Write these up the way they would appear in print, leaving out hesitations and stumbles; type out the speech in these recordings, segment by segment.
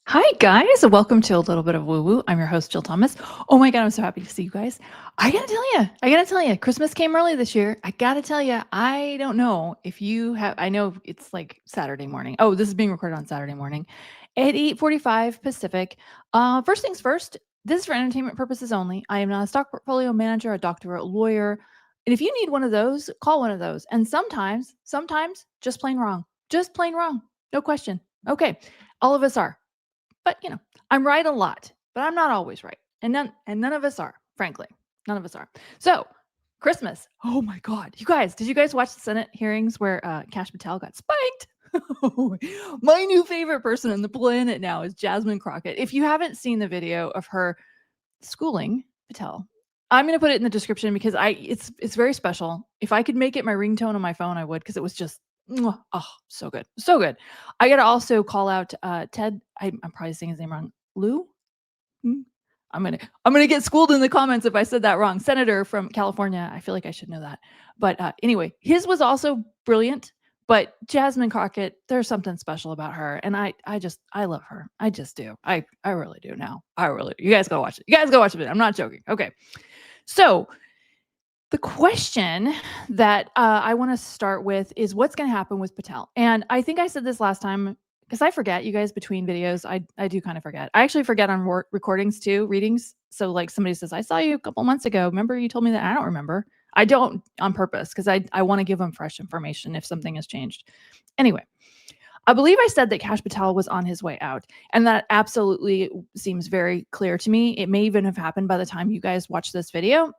Hi, guys. Welcome to a little bit of woo woo. I'm your host, Jill Thomas. Oh my God, I'm so happy to see you guys. I gotta tell you, Christmas came early this year. I gotta tell you, I don't know if you have, I know it's like Saturday morning. Oh, this is being recorded on Saturday morning at 8:45 Pacific. First things first, this is for entertainment purposes only. I am not a stock portfolio manager, a doctor, a lawyer. And if you need one of those, call one of those. And sometimes, just plain wrong. Just plain wrong. No question. Okay. All of us are. But, I'm right a lot, but I'm not always right. And none of us are, frankly. None of us are. So, Christmas. Oh my God. You guys, did you guys watch the Senate hearings where Kash Patel got spiked? My new favorite person on the planet now is Jasmine Crockett. If you haven't seen the video of her schooling Patel, I'm going to put it in the description because it's very special. If I could make it my ringtone on my phone, I would, because it was just oh, so good. So good. I got to also call out Ted. I'm probably saying his name wrong. Lou? Hmm? I'm gonna get schooled in the comments if I said that wrong. Senator from California. I feel like I should know that. But anyway, his was also brilliant. But Jasmine Crockett, there's something special about her, and I love her. I just do. I really do now. I really. You guys gotta watch it. You guys gotta watch it. I'm not joking. Okay. So the question that I want to start with is what's going to happen with Patel. And I think I said this last time because I forget, you guys, between videos. I do kind of forget. I actually forget on recordings too, readings. So like somebody says, I saw you a couple months ago. Remember you told me that? I don't remember. I don't on purpose because I want to give them fresh information if something has changed. Anyway, I believe I said that Kash Patel was on his way out. And that absolutely seems very clear to me. It may even have happened by the time you guys watch this video.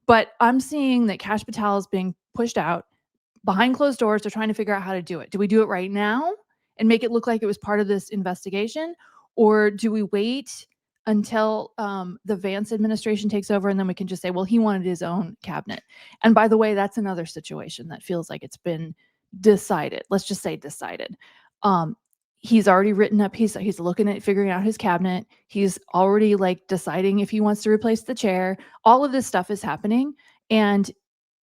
But I'm seeing that Kash Patel is being pushed out behind closed doors. They're trying to figure out how to do it. Do we do it right now and make it look like it was part of this investigation? Or do we wait until the Vance administration takes over and then we can just say, well, he wanted his own cabinet? And by the way, that's another situation that feels like it's been decided. Let's just say decided. He's already written up, he's looking at figuring out his cabinet. He's already like deciding if he wants to replace the chair. All of this stuff is happening and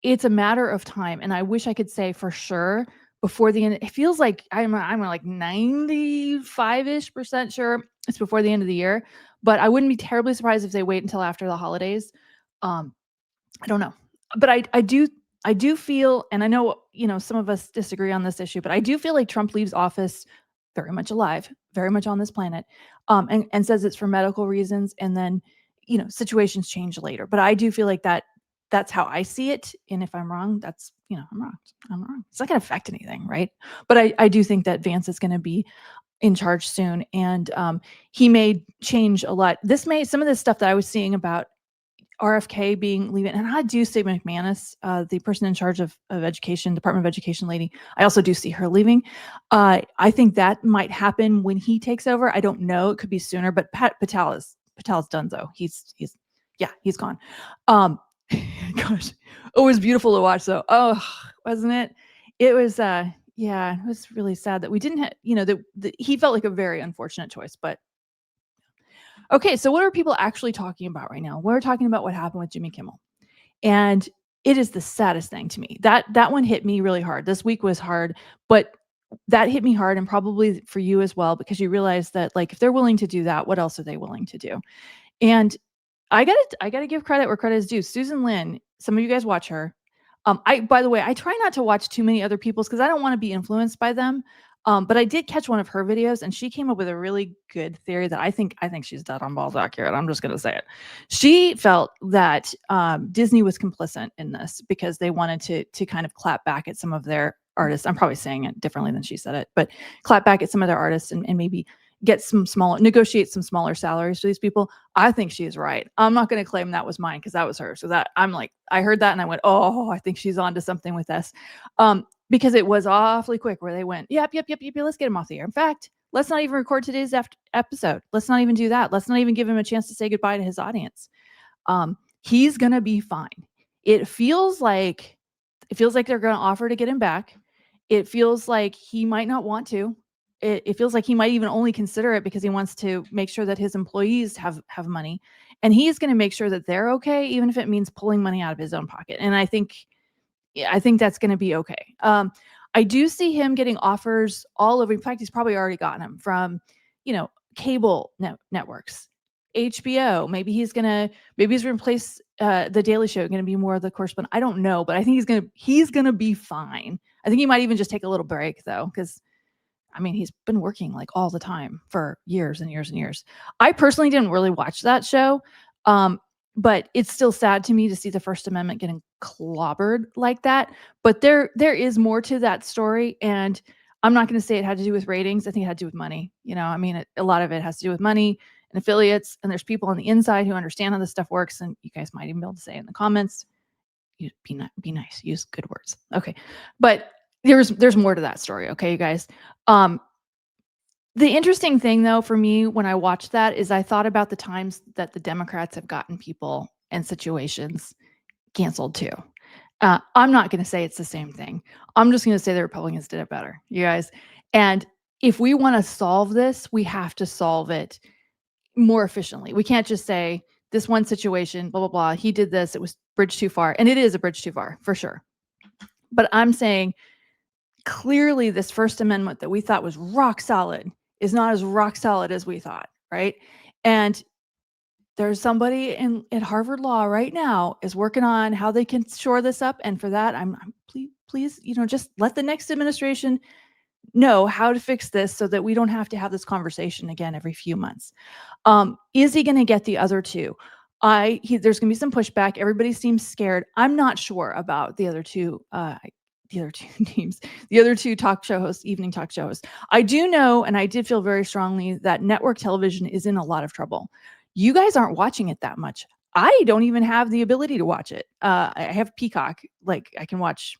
it's a matter of time. And I wish I could say for sure before the end. It feels like I'm like 95-ish% sure it's before the end of the year, but I wouldn't be terribly surprised if they wait until after the holidays. I don't know. But I do feel, and I know, some of us disagree on this issue, but I do feel like Trump leaves office very much alive, very much on this planet, and says it's for medical reasons. And then, situations change later. But I do feel like that's how I see it. And if I'm wrong, that's, I'm wrong. I'm wrong. It's not going to affect anything, right? But I do think that Vance is going to be in charge soon. And he may change a lot. Some of this stuff that I was seeing about RFK being leaving, and I do see McManus, the person in charge of education, Department of Education lady. I also do see her leaving. I think that might happen when he takes over. I don't know; it could be sooner. But Patel's done though. He's gone. Gosh, it was beautiful to watch though. Oh, wasn't it? It was. It was really sad that we didn't have. He felt like a very unfortunate choice, but. Okay, so what are people actually talking about right now? We're talking about what happened with Jimmy Kimmel. And it is the saddest thing to me. That one hit me really hard. This week was hard, but that hit me hard and probably for you as well, because you realize that like if they're willing to do that, what else are they willing to do? And I gotta give credit where credit is due. Susan Lin, some of you guys watch her. By the way, I try not to watch too many other people's because I don't want to be influenced by them. But I did catch one of her videos, and she came up with a really good theory that I think she's dead on balls accurate. I'm just gonna say it. She felt that Disney was complicit in this because they wanted to kind of clap back at some of their artists. I'm probably saying it differently than she said it, but clap back at some of their artists and maybe negotiate some smaller salaries for these people. I think she is right. I'm not going to claim that was mine because that was her. So that I'm like, I heard that and I went, oh, I think she's on to something with this. Because it was awfully quick where they went, yep, let's get him off the air. In fact, let's not even record today's episode. Let's not even do that. Let's not even give him a chance to say goodbye to his audience. He's going to be fine. It feels like they're going to offer to get him back. It feels like he might not want to. It feels like he might even only consider it because he wants to make sure that his employees have money, and he's going to make sure that they're okay, even if it means pulling money out of his own pocket. And I think that's going to be okay. I do see him getting offers all over. In fact, he's probably already gotten them from, cable networks, HBO. Maybe he's gonna replace the Daily Show, going to be more of the correspondent. I don't know, but I think he's gonna be fine. I think he might even just take a little break though, because I mean, he's been working like all the time for years and years and years. I personally didn't really watch that show, but it's still sad to me to see the First Amendment getting clobbered like that. But there is more to that story, and I'm not going to say it had to do with ratings. I think it had to do with money. I mean, a lot of it has to do with money and affiliates, and there's people on the inside who understand how this stuff works, and you guys might even be able to say it in the comments. Be nice, use good words. Okay, but there's more to that story. Okay, you guys. The interesting thing though for me when I watched that is I thought about the times that the Democrats have gotten people and situations canceled too. I'm not going to say it's the same thing. I'm just going to say the Republicans did it better, you guys. And if we want to solve this, we have to solve it more efficiently. We can't just say this one situation, blah, blah, blah. He did this. It was bridge too far. And it is a bridge too far for sure. But I'm saying clearly this First Amendment that we thought was rock solid is not as rock solid as we thought, right? And there's somebody at Harvard Law right now is working on how they can shore this up. And for that, I'm please, just let the next administration know how to fix this so that we don't have to have this conversation again every few months. Is he going to get the other two? There's going to be some pushback. Everybody seems scared. I'm not sure about the other two teams, the other two talk show hosts, evening talk show hosts. I do know, and I did feel very strongly that network television is in a lot of trouble. You guys aren't watching it that much. I don't even have the ability to watch it. I have Peacock. Like I can watch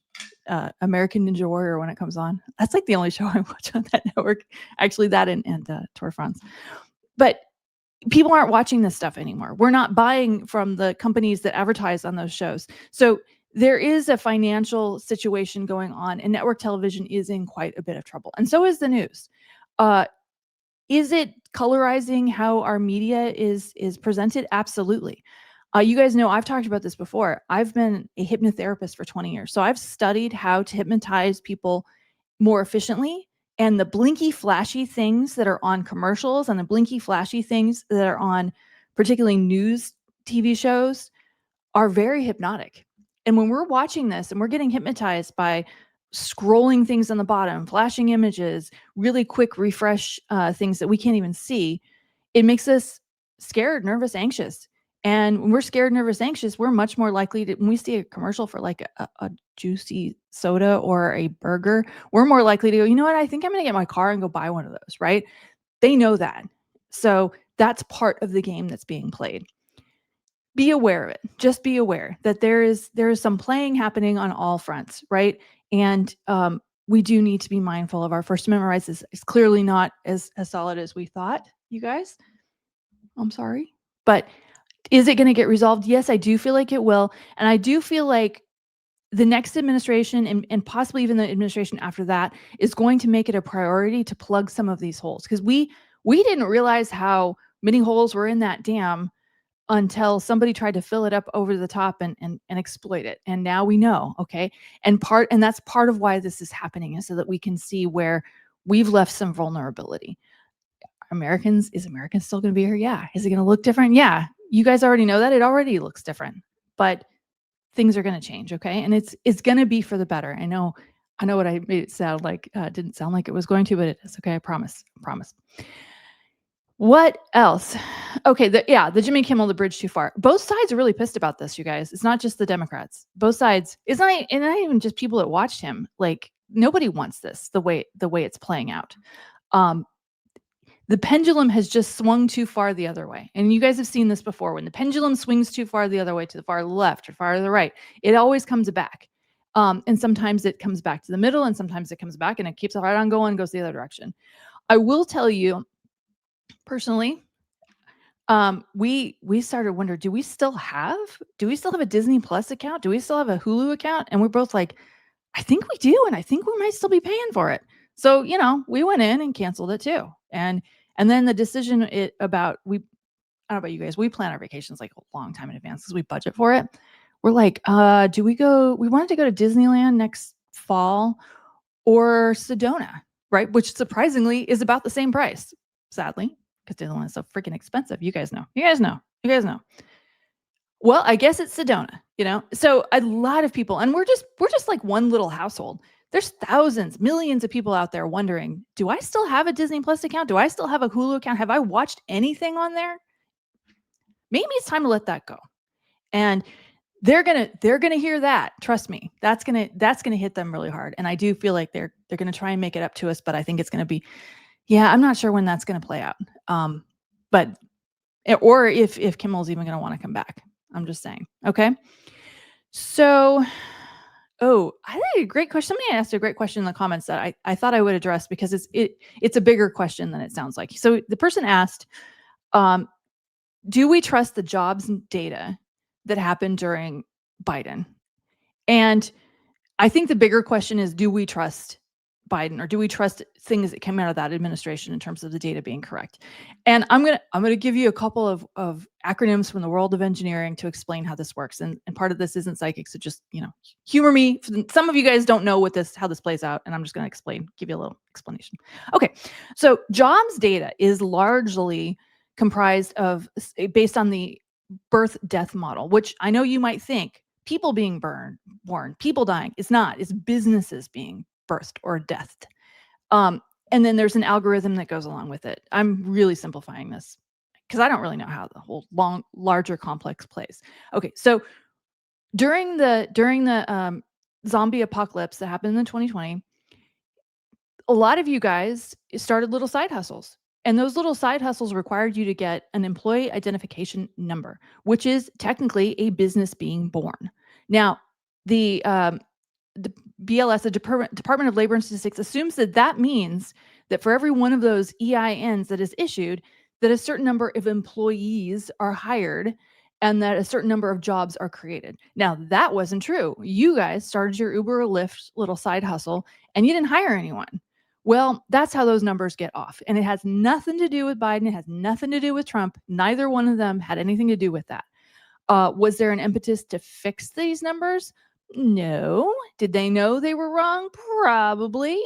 American Ninja Warrior when it comes on. That's like the only show I watch on that network. Actually, that and Tour de France. But people aren't watching this stuff anymore. We're not buying from the companies that advertise on those shows. So there is a financial situation going on, and network television is in quite a bit of trouble. And so is the news. Is it colorizing how our media is presented? Absolutely. You guys know I've talked about this before. I've been a hypnotherapist for 20 years. So I've studied how to hypnotize people more efficiently. And the blinky flashy things that are on commercials and the blinky flashy things that are on particularly news TV shows are very hypnotic. And when we're watching this and we're getting hypnotized by scrolling things on the bottom, flashing images, really quick refresh things that we can't even see, it makes us scared, nervous, anxious. And when we're scared, nervous, anxious, we're much more likely to, when we see a commercial for like a juicy soda or a burger, we're more likely to go, you know what, I think I'm going to get my car and go buy one of those, right? They know that. So that's part of the game that's being played. Be aware of it. Just be aware that there is some playing happening on all fronts, right? And we do need to be mindful of our First Amendment rights. Is clearly not as solid as we thought, you guys. I'm sorry. But is it going to get resolved? Yes, I do feel like it will. And I do feel like the next administration and possibly even the administration after that is going to make it a priority to plug some of these holes, because we didn't realize how many holes were in that dam until somebody tried to fill it up over the top and exploit it. And now we know, okay? And that's part of why this is happening, is so that we can see where we've left some vulnerability. Is American still going to be here? Yeah. Is it going to look different? Yeah. You guys already know that. It already looks different. But things are going to change, okay? And it's going to be for the better. I know what I made it sound like. Didn't sound like it was going to, but it is, okay? I promise. What else? Okay, the Jimmy Kimmel, the bridge too far. Both sides are really pissed about this, you guys. It's not just the Democrats. Both sides. It's not even just people that watched him. Like, nobody wants this the way it's playing out. The pendulum has just swung too far the other way. And you guys have seen this before. When the pendulum swings too far the other way, to the far left or far to the right, it always comes back. And sometimes it comes back to the middle, and sometimes it comes back and it keeps right on going, goes the other direction. I will tell you, personally, we started wondering, do we still have a Disney Plus account? Do we still have a Hulu account? And we're both like, I think we do, and I think we might still be paying for it. So, we went in and canceled it too. And then the decision I don't know about you guys, we plan our vacations like a long time in advance because we budget for it. We're like, we wanted to go to Disneyland next fall or Sedona, right? Which surprisingly is about the same price. sadly, because Disneyland is so freaking expensive. You guys know. You guys know. You guys know. Well, I guess it's Sedona, you know? So a lot of people, and we're just like one little household. There's thousands, millions of people out there wondering, do I still have a Disney Plus account? Do I still have a Hulu account? Have I watched anything on there? Maybe it's time to let that go. And they're gonna hear that. Trust me. That's gonna hit them really hard. And I do feel like they're gonna try and make it up to us, but I think it's gonna be, yeah, I'm not sure when that's gonna play out. But or if Kimmel's even gonna want to come back. I'm just saying. Okay. So, I think a great question. Somebody asked a great question in the comments that I thought I would address because it's a bigger question than it sounds like. So the person asked, do we trust the jobs and data that happened during Biden? And I think the bigger question is, do we trust Biden, or do we trust things that came out of that administration in terms of the data being correct? And I'm gonna give you a couple of acronyms from the world of engineering to explain how this works. And part of this isn't psychic, so just humor me. Some of you guys don't know how this plays out, and I'm just gonna give you a little explanation. Okay, so jobs data is largely comprised of, based on the birth death model, which I know you might think people being born, people dying. It's not. It's businesses being birthed or deathed. And then there's an algorithm that goes along with it. I'm really simplifying this because I don't really know how the whole larger complex plays. Okay, so during the zombie apocalypse that happened in 2020, a lot of you guys started little side hustles. And those little side hustles required you to get an employee identification number, which is technically a business being born. Now, the BLS, the Department of Labor and Statistics, assumes that means that for every one of those EINs that is issued, that a certain number of employees are hired and that a certain number of jobs are created. Now, that wasn't true. You guys started your Uber or Lyft little side hustle and you didn't hire anyone. Well, that's how those numbers get off. And it has nothing to do with Biden. It has nothing to do with Trump. Neither one of them had anything to do with that. Was there an impetus to fix these numbers? No. Did they know they were wrong? Probably.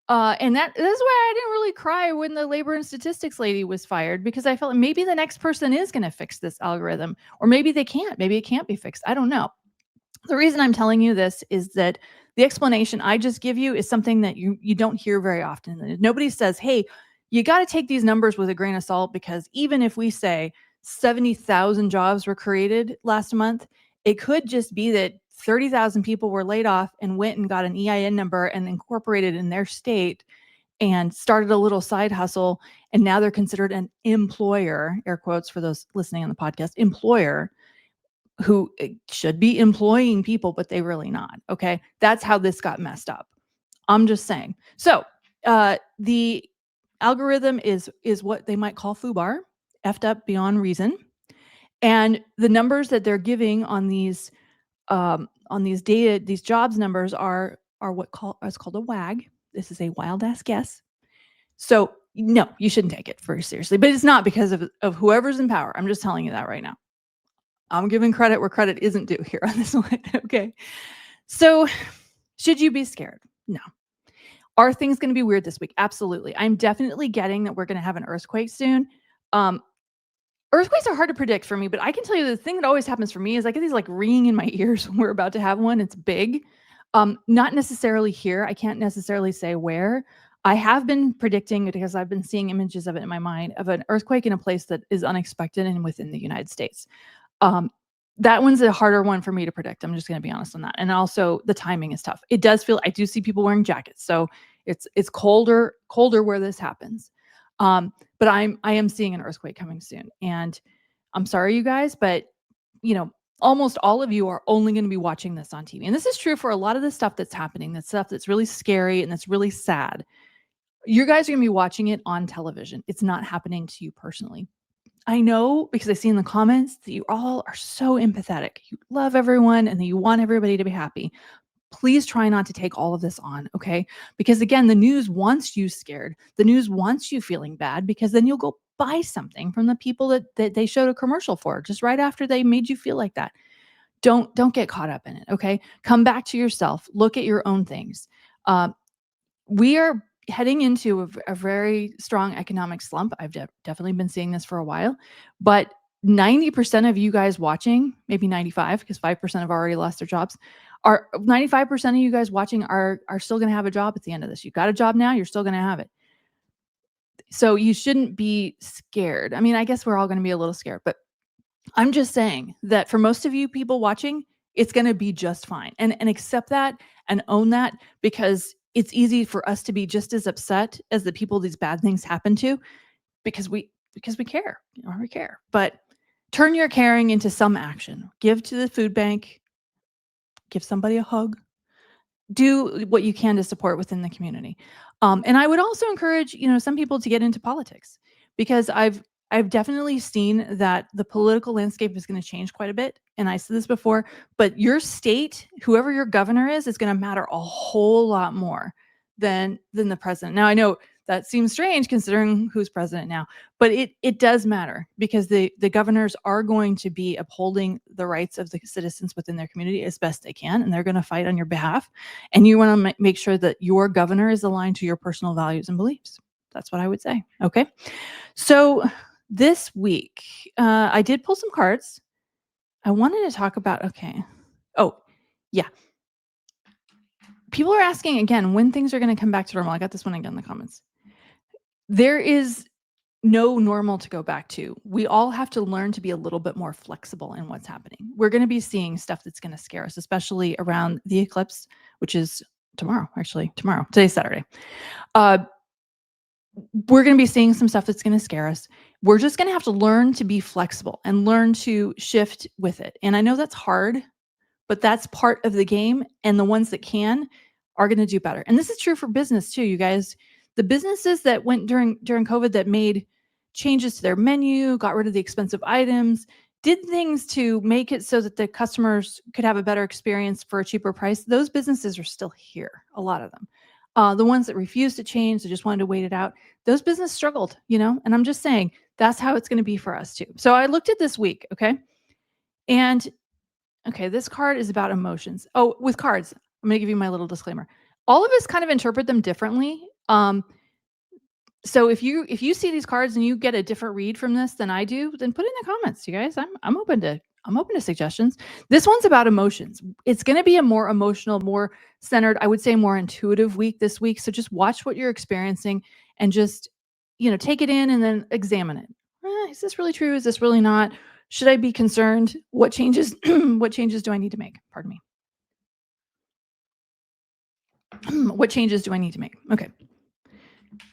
And that's why I didn't really cry when the labor and statistics lady was fired, because I felt like maybe the next person is going to fix this algorithm, or maybe they can't. Maybe it can't be fixed. I don't know. The reason I'm telling you this is that the explanation I just give you is something that you don't hear very often. Nobody says, hey, you got to take these numbers with a grain of salt, because even if we say 70,000 jobs were created last month, it could just be that 30,000 people were laid off and went and got an EIN number and incorporated in their state and started a little side hustle. And now they're considered an employer, air quotes for those listening on the podcast, employer, who should be employing people, but they really not. Okay. That's how this got messed up. I'm just saying. So the algorithm is what they might call FUBAR, effed up beyond reason. And the numbers that they're giving on these data, these jobs numbers are is called a WAG. This is a wild ass guess. So no, you shouldn't take it very seriously, but it's not because of whoever's in power. I'm just telling you that right now. I'm giving credit where credit isn't due here on this one. Okay. So should you be scared? No. Are things going to be weird this week? Absolutely. I'm definitely getting that we're going to have an earthquake soon. Earthquakes are hard to predict for me, but I can tell you the thing that always happens for me is I get these like ringing in my ears when we're about to have one. It's big. Not necessarily here. I can't necessarily say where. I have been predicting it because I've been seeing images of it in my mind of an earthquake in a place that is unexpected and within the United States. That one's a harder one for me to predict. I'm just going to be honest on that. And also the timing is tough. It does feel, I do see people wearing jackets. So it's colder where this happens. But I am seeing an earthquake coming soon. And I'm sorry, you guys, but almost all of you are only going to be watching this on TV. And this is true for a lot of the stuff that's happening, that stuff that's really scary and that's really sad. You guys are going to be watching it on television. It's not happening to you personally. I know, because I see in the comments that you all are so empathetic. You love everyone and that you want everybody to be happy. Please try not to take all of this on, okay? Because again, the news wants you scared. The news wants you feeling bad, because then you'll go buy something from the people that they showed a commercial for just right after they made you feel like that. Don't get caught up in it, okay? Come back to yourself. Look at your own things. We are heading into a very strong economic slump. I've definitely been seeing this for a while, but 90% of you guys watching, maybe 95, because 5% have already lost their jobs, are 95% of you guys watching are still going to have a job at the end of this. You got a job now, you're still going to have it. So you shouldn't be scared. I mean, I guess we're all going to be a little scared, but I'm just saying that for most of you people watching, it's going to be just fine. And accept that and own that, because it's easy for us to be just as upset as the people these bad things happen to, because we care, or we care. But turn your caring into some action. Give to the food bank, give somebody a hug, do what you can to support within the community. And I would also encourage, some people to get into politics, because I've definitely seen that the political landscape is going to change quite a bit. And I said this before, but your state, whoever your governor is going to matter a whole lot more than the president. Now, I know that seems strange considering who's president now, but it does matter, because the governors are going to be upholding the rights of the citizens within their community as best they can, and they're going to fight on your behalf. And you want to make sure that your governor is aligned to your personal values and beliefs. That's what I would say. Okay. So this week, I did pull some cards. I wanted to talk about, okay. Oh, yeah. People are asking again when things are going to come back to normal. I got this one again in the comments. There is no normal to go back to. We all have to learn to be a little bit more flexible in what's happening. We're going to be seeing stuff that's going to scare us, especially around the eclipse, which is tomorrow. Today's Saturday. We're going to be seeing some stuff that's going to scare us. We're just going to have to learn to be flexible and learn to shift with it. And I know that's hard, but that's part of the game. And the ones that can are going to do better. And this is true for business too, you guys. The businesses that went during COVID that made changes to their menu, got rid of the expensive items, did things to make it so that the customers could have a better experience for a cheaper price, those businesses are still here, a lot of them. The ones that refused to change, they just wanted to wait it out, those businesses struggled, and I'm just saying that's how it's going to be for us too. So I looked at this week, okay? And okay, this card is about emotions. Oh, with cards, I'm going to give you my little disclaimer. All of us kind of interpret them differently. So if you see these cards and you get a different read from this than I do, then put it in the comments, you guys. I'm open to suggestions. This one's about emotions. It's going to be a more emotional, more centered, I would say more intuitive week this week. So just watch what you're experiencing and just, take it in and then examine it. Is this really true? Is this really not? Should I be concerned? What changes what changes do I need to make? Pardon me. What changes do I need to make? Okay.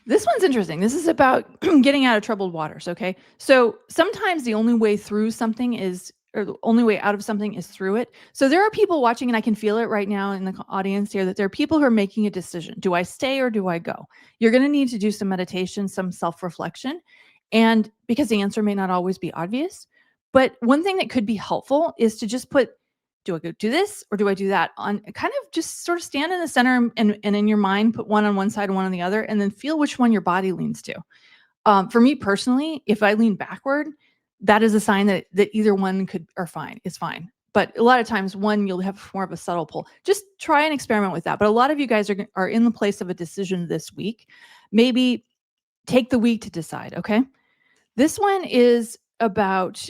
This one's interesting. This is about getting out of troubled waters, okay? So sometimes the only way through something is, or the only way out of something is through it. So there are people watching, and I can feel it right now in the audience here, that there are people who are making a decision. Do I stay or do I go? You're going to need to do some meditation, some self-reflection, and because the answer may not always be obvious. But one thing that could be helpful is to just put, do I go do this or do I do that? On kind of just sort of stand in the center and in your mind, put one on one side and one on the other, and then feel which one your body leans to. For me personally, if I lean backward, that is a sign that either one is fine. But a lot of times one, you'll have more of a subtle pull. Just try and experiment with that. But a lot of you guys are in the place of a decision this week. Maybe take the week to decide, okay? This one is about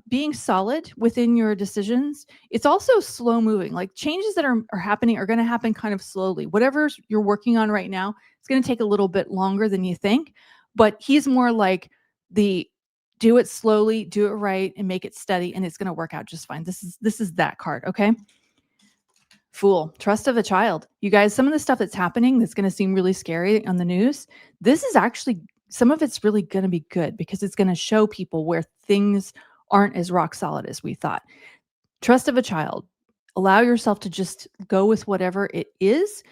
being solid within your decisions. It's also slow moving. Like changes that are happening are going to happen kind of slowly. Whatever you're working on right now, it's going to take a little bit longer than you think. But he's more like the do it slowly, do it right, and make it steady, and it's going to work out just fine. This is that card, okay? Fool, trust of a child. You guys, some of the stuff that's happening that's going to seem really scary on the news, this is actually, some of it's really going to be good because it's going to show people where things aren't as rock solid as we thought. Trust of a child. Allow yourself to just go with whatever it is.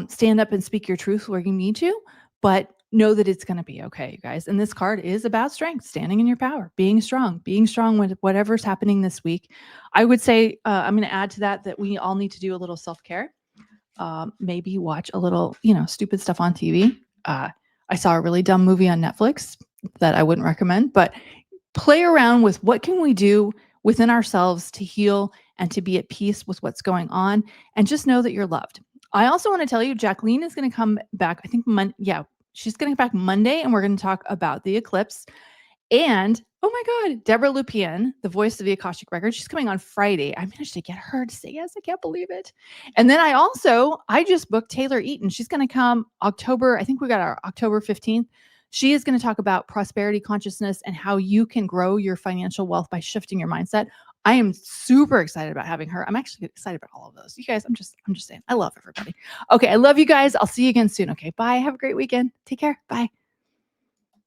Stand up and speak your truth where you need to, but know that it's going to be okay, you guys. And this card is about strength, standing in your power, being strong with whatever's happening this week. I would say, I'm going to add to that we all need to do a little self-care. Maybe watch a little, stupid stuff on TV. I saw a really dumb movie on Netflix that I wouldn't recommend, but play around with what can we do within ourselves to heal and to be at peace with what's going on, and just know that you're loved. I also want to tell you, Jacqueline is going to come back. I think she's going to come back Monday, and we're going to talk about the eclipse. And oh my God, Deborah Lupien, the voice of the Akashic Record, she's coming on Friday. I managed to get her to say yes. I can't believe it. And then I just booked Taylor Eaton. She's going to come October. I think we got our October 15th. She is going to talk about prosperity consciousness and how you can grow your financial wealth by shifting your mindset. I am super excited about having her. I'm actually excited about all of those. You guys, I'm just saying, I love everybody. Okay. I love you guys. I'll see you again soon. Okay. Bye. Have a great weekend. Take care. Bye.